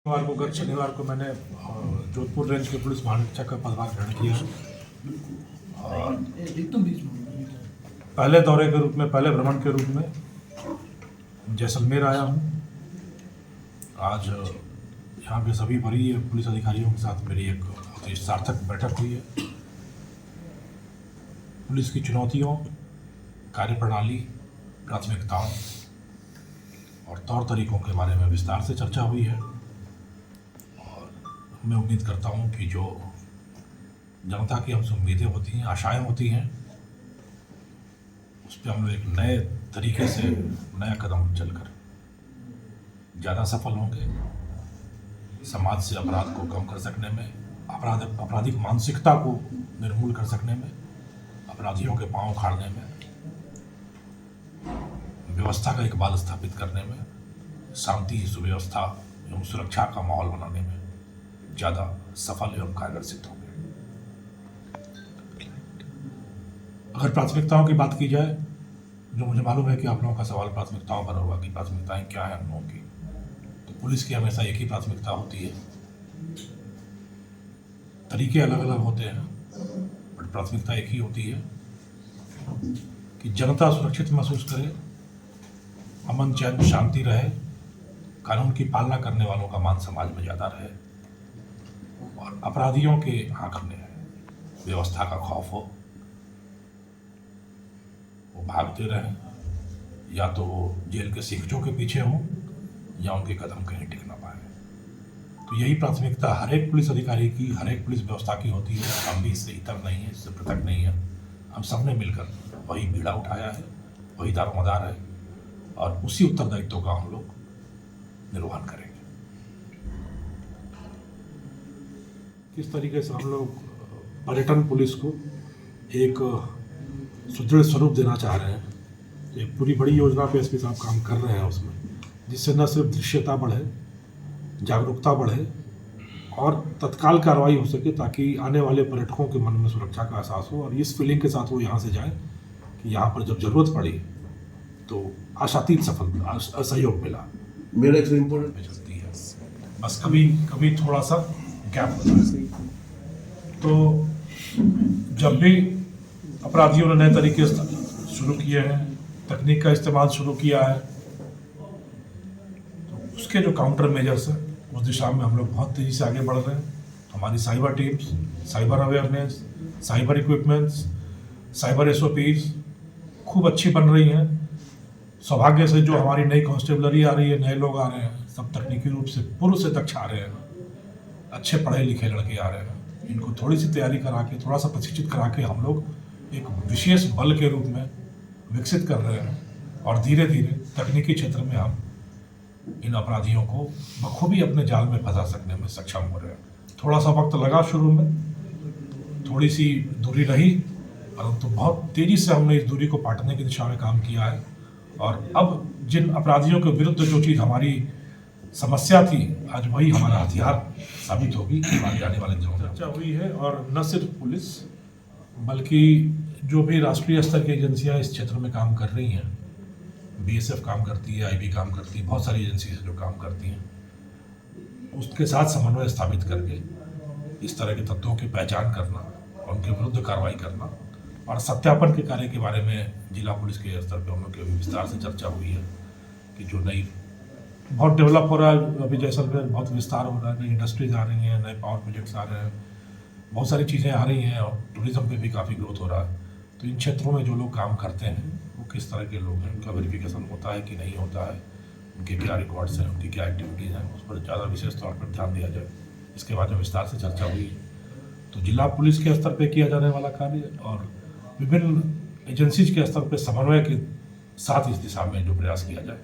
शनिवार को गत शनिवार को मैंने जोधपुर रेंज के पुलिस महानिरीक्षक का पदभार ग्रहण किया और पहले दौरे के रूप में, पहले भ्रमण के रूप में जैसलमेर आया हूँ। आज यहाँ के सभी वरीय पुलिस अधिकारियों के साथ मेरी एक बहुत ही सार्थक बैठक हुई है। पुलिस की चुनौतियों, कार्यप्रणाली, प्राथमिकताओं और तौर तरीकों के बारे में विस्तार से चर्चा हुई है और मैं उम्मीद करता हूँ कि जो जनता की हमसे उम्मीदें होती हैं, आशाएं होती हैं, उस पर हम लोग एक नए तरीके से नया कदम चलकर ज़्यादा सफल होंगे। समाज से अपराध को कम कर सकने में, आपराधिक मानसिकता को निर्मूल कर सकने में, अपराधियों के पांव उखाड़ने में, व्यवस्था का इकबाल स्थापित करने में, शांति, सुव्यवस्था एवं सुरक्षा का माहौल बनाने में ज़्यादा सफल एवं कारगर सिद्ध होंगे। अगर प्राथमिकताओं की बात की जाए, जो मुझे मालूम है कि आप लोगों का सवाल प्राथमिकताओं पर होगा कि प्राथमिकताएं क्या हैं हम लोगों की, तो पुलिस की हमेशा एक ही प्राथमिकता होती है। तरीके अलग अलग होते हैं, बट प्राथमिकता एक ही होती है कि जनता सुरक्षित महसूस करे, अमन चैन शांति रहे, कानून की पालना करने वालों का मान समाज में ज़्यादा रहे और अपराधियों के आंख में व्यवस्था का खौफ हो, वो भागते रहें, या तो वो जेल के सिकचों के पीछे हों या उनके कदम कहीं टिक ना पाए। तो यही प्राथमिकता हर एक पुलिस अधिकारी की, हर एक पुलिस व्यवस्था की होती है। हम भी इससे इतर नहीं है, इससे पृथक नहीं है। हम सबने मिलकर वही बीड़ा उठाया है, वही दारोमदार है और उसी उत्तरदायित्व का हम लोग निर्वहन करेंगे। किस तरीके से हम लोग पर्यटन पुलिस को एक सुदृढ़ स्वरूप देना चाह रहे हैं, एक पूरी बड़ी योजना पे एसपी साहब काम कर रहे हैं उसमें, जिससे न सिर्फ दृश्यता बढ़े, जागरूकता बढ़े और तत्काल कार्रवाई हो सके, ताकि आने वाले पर्यटकों के मन में सुरक्षा का एहसास हो और इस फीलिंग के साथ वो यहाँ से जाए कि यहाँ पर जब जरूरत पड़ी तो आशातीत सफल सहयोग मिला। मेरा एक इम्पोर्टेंट में चलती है, बस कभी कभी थोड़ा सा गैप होता है। तो जब भी अपराधियों ने नए तरीके शुरू किए हैं, तकनीक का इस्तेमाल शुरू किया है, तो उसके जो काउंटर मेजर्स हैं उस दिशा में हम लोग बहुत तेज़ी से आगे बढ़ रहे हैं। हमारी cyber teams, cyber awareness, cyber equipments, cyber SOPs खूब अच्छी बन रही हैं। सौभाग्य से जो हमारी नई कांस्टेबलरी आ रही है, नए लोग आ रहे हैं, सब तकनीकी रूप से पूर्व से दक्ष आ रहे हैं, अच्छे पढ़े लिखे लड़के आ रहे हैं। इनको थोड़ी सी तैयारी करा के, थोड़ा सा प्रशिक्षित करा के हम लोग एक विशेष बल के रूप में विकसित कर रहे हैं और धीरे धीरे तकनीकी क्षेत्र में हम इन अपराधियों को बखूबी अपने जाल में फंसा सकने में सक्षम हो रहे हैं। थोड़ा सा वक्त लगा शुरू में, थोड़ी सी दूरी रही, परंतु बहुत तेज़ी से हमने इस दूरी को पाटने की दिशा में काम किया है और अब जिन अपराधियों के विरुद्ध जो चीज़ हमारी समस्या थी, आज वही हमारा हथियार साबित होगी आगे आने वाले दिनों में। चर्चा हुई है और न सिर्फ पुलिस बल्कि जो भी राष्ट्रीय स्तर की एजेंसियां इस क्षेत्र में काम कर रही हैं, BSF काम करती है, IB काम करती है, बहुत सारी एजेंसी जो काम करती हैं, उसके साथ समन्वय स्थापित करके इस तरह के तत्वों की पहचान करना, उनके विरुद्ध कार्रवाई करना और सत्यापन के कार्य के बारे में जिला पुलिस के स्तर पर हम लोग की विस्तार से चर्चा हुई है कि जो नई बहुत डेवलप हो रहा है, अभी जैसलमेर बहुत विस्तार हो रहा है, नई इंडस्ट्रीज आ रही हैं, नए पावर प्रोजेक्ट्स आ रहे हैं, बहुत सारी चीज़ें आ रही हैं और टूरिज़्म पे भी काफ़ी ग्रोथ हो रहा है। तो इन क्षेत्रों में जो लोग काम करते हैं वो किस तरह के लोग हैं, उनका वेरिफिकेशन होता है कि नहीं होता है, उनके क्या रिकॉर्ड्स हैं, उनकी क्या एक्टिविटीज़ हैं, उस पर ज़्यादा विशेष तौर पर ध्यान दिया जाए। इसके बाद में विस्तार से चर्चा हुई। तो जिला पुलिस के स्तर पर किया जाने वाला कार्य और विभिन्न एजेंसीज के स्तर पर समन्वय के साथ इस दिशा में जो प्रयास किया जाए,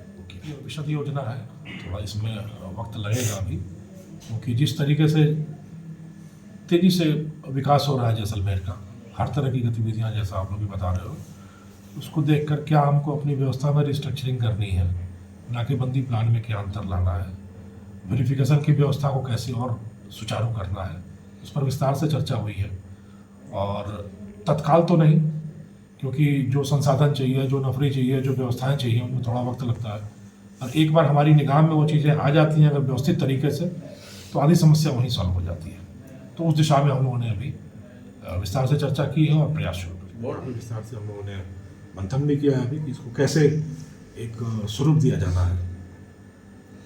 वो विशद योजना है। थोड़ा इसमें वक्त लगेगा अभी, क्योंकि जिस तरीके से तेज़ी से विकास हो रहा है जैसलमेर का, हर तरह की गतिविधियां जैसा आप लोग भी बता रहे हो, उसको देखकर क्या हमको अपनी व्यवस्था में रिस्ट्रक्चरिंग करनी है, नाकेबंदी प्लान में क्या अंतर लाना है, वेरिफिकेशन की व्यवस्था को कैसे और सुचारू करना है, उस पर विस्तार से चर्चा हुई है। और तत्काल तो नहीं, क्योंकि जो संसाधन चाहिए, जो नफरी चाहिए, जो व्यवस्थाएं चाहिए, उनमें थोड़ा वक्त लगता है। और एक बार हमारी निगाह में वो चीज़ें आ जाती हैं अगर व्यवस्थित तरीके से, तो आधी समस्या वहीं सॉल्व हो जाती है। तो उस दिशा में हम लोगों ने अभी विस्तार से चर्चा की है और प्रयास शुरू किए और विस्तार से हम लोगों ने मंथन भी किया है अभी कि इसको कैसे एक स्वरूप दिया जाना है।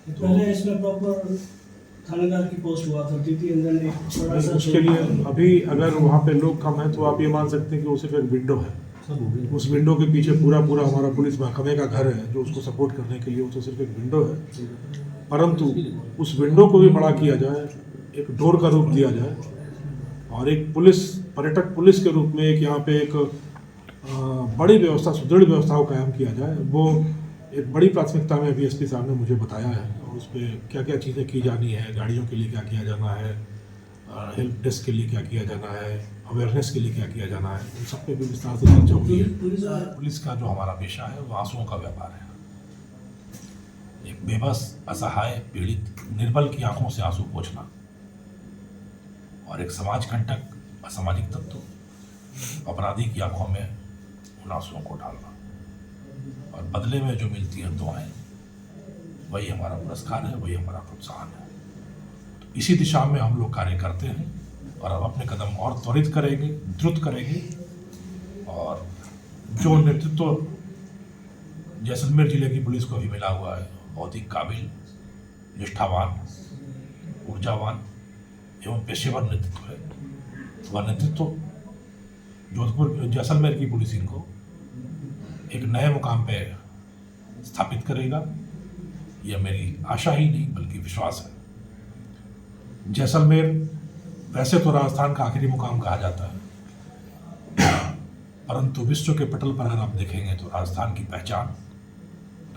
तो पहले इसमें प्रॉपर थानेदार की पोस्ट हुआ करती थी, अंदर ने थोड़ा सा उसके लिए अभी अगर वहाँ पे लोग कम हैं तो आप ये मान सकते हैं कि वो सिर्फ एक विंडो है। उस विंडो के पीछे पूरा हमारा पुलिस महकमे का घर है जो उसको सपोर्ट करने के लिए, वो तो सिर्फ एक विंडो है। परंतु उस विंडो को भी बड़ा किया जाए, एक डोर का रूप दिया जाए और एक पर्यटक पुलिस के रूप में एक यहाँ पे एक बड़ी व्यवस्था, सुदृढ़ व्यवस्था को कायम किया जाए। वो एक बड़ी प्राथमिकता में अभी एसपी साहब ने मुझे बताया है और उस पर क्या क्या चीज़ें की जानी है, गाड़ियों के लिए क्या किया जाना है, हेल्प डेस्क के लिए क्या किया जाना है, अवेयरनेस के लिए क्या किया जाना है, उन सब पे भी विस्तार से चर्चा हुई है। पुलिस का जो हमारा पेशा है वो आंसुओं का व्यापार है। एक बेबस, असहाय, पीड़ित, निर्बल की आंखों से आंसू पोंछना और एक समाज कंटक, असामाजिक तत्व, अपराधी की आंखों में उन आंसुओं को डालना और बदले में जो मिलती है दुआएं, वही हमारा पुरस्कार है, वही हमारा प्रोत्साहन है। तो इसी दिशा में हम लोग कार्य करते हैं और अब अपने कदम और त्वरित करेंगे, द्रुत करेंगे और जो नेतृत्व जैसलमेर जिले की पुलिस को अभी मिला हुआ है, बहुत ही काबिल, निष्ठावान, ऊर्जावान एवं पेशेवर नेतृत्व है। वह नेतृत्व जोधपुर जैसलमेर की पुलिसिंग को एक नए मुकाम पे स्थापित करेगा, यह मेरी आशा ही नहीं बल्कि विश्वास है। जैसलमेर वैसे तो राजस्थान का आखिरी मुकाम कहा जाता है, परंतु विश्व के पटल पर अगर आप देखेंगे तो राजस्थान की पहचान,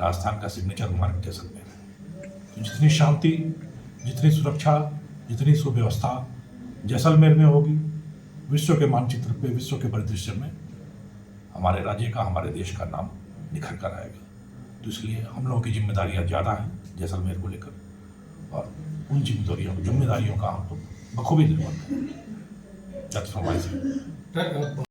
राजस्थान का सिग्नेचर मार्क जैसलमेर है। तो जितनी शांति, जितनी सुरक्षा, जितनी सुव्यवस्था जैसलमेर में होगी, विश्व के मानचित्र पे, विश्व के परिदृश्य में हमारे राज्य का, हमारे देश का नाम निखर कर आएगा। तो इसलिए हम लोगों की जिम्मेदारियां ज़्यादा हैं जैसलमेर को लेकर और उन जिम्मेदारियों का हम लोग बखूबी निर्वहन करें।